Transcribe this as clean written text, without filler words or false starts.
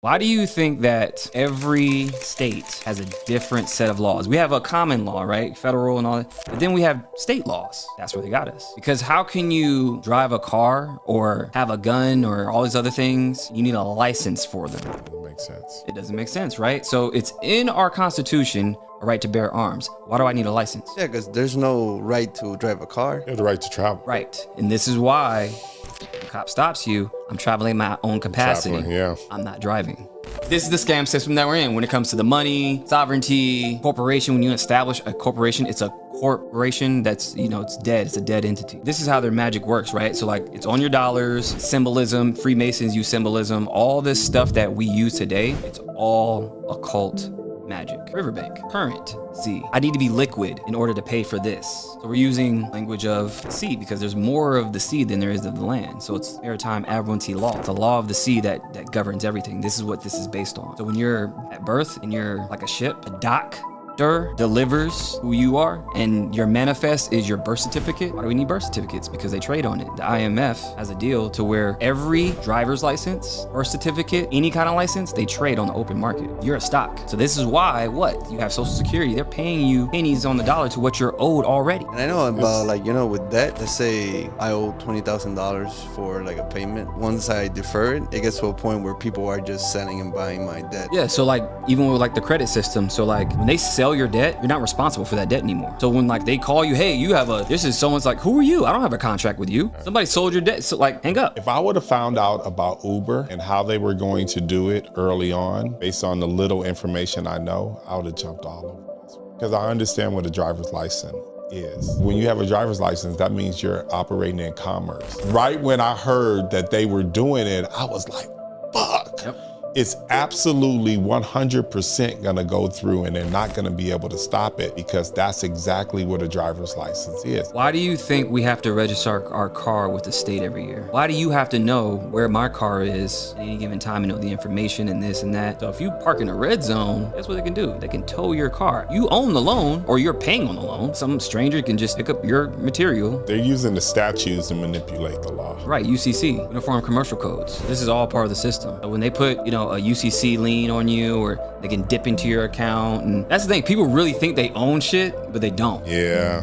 Why do you think that every state has a different set of laws? We have a common law, right? Federal and all that. But then we have state laws. That's where they got us. Because how can you drive a car or have a gun or all these other things? You need a license for them. That makes sense. It doesn't make sense, right? So it's in our Constitution, a right to bear arms. Why do I need a license? Yeah, because there's no right to drive a car. You have the right to travel. Right. And this is why the cop stops you. I'm traveling my own capacity. Traveling, yeah. I'm not driving. This is the scam system that we're in when it comes to the money, sovereignty, corporation. When you establish a corporation, it's a corporation that's, it's dead. It's a dead entity. This is how their magic works, right? So like it's on your dollars, symbolism, Freemasons use symbolism, all this stuff that we use today, it's all occult magic. Riverbank, current, sea. I need to be liquid in order to pay for this. So we're using language of sea because there's more of the sea than there is of the land. So it's maritime admiralty law. It's the law of the sea that governs everything. This is what this is based on. So when you're at birth and you're like a ship, a doctor delivers who you are, and your manifest is your birth certificate. Why do we need birth certificates? Because they trade on it. The IMF has a deal to where every driver's license, birth certificate, any kind of license, they trade on the open market. You're a stock. So this is why you have Social Security. They're paying you pennies on the dollar to what you're owed already. And I know about with debt, let's say I owe $20,000 for like a payment. Once I defer it, it gets to a point where people are just selling and buying my debt. Yeah, so like even with like the credit system, so like when they sell your debt, you're not responsible for that debt anymore. So when like they call you, hey, you have someone's like, who are you? I don't have a contract with you. Somebody sold your debt, so like hang up. If I would have found out about Uber and how they were going to do it early on, based on the little information I know, I would have jumped all over this. Because I understand what a driver's license is. When you have a driver's license, that means you're operating in commerce. Right when I heard that they were doing it, I was like, fuck. Yep. It's absolutely 100% gonna go through, and they're not gonna be able to stop it because that's exactly what a driver's license is. Why do you think we have to register our car with the state every year? Why do you have to know where my car is at any given time and know the information and this and that? So if you park in a red zone, that's what they can do. They can tow your car. You own the loan or you're paying on the loan. Some stranger can just pick up your material. They're using the statutes to manipulate the law. Right, UCC, Uniform Commercial Codes. This is all part of the system. So when they put, a UCC lien on you, or they can dip into your account. And that's the thing, people really think they own shit, but they don't. Yeah.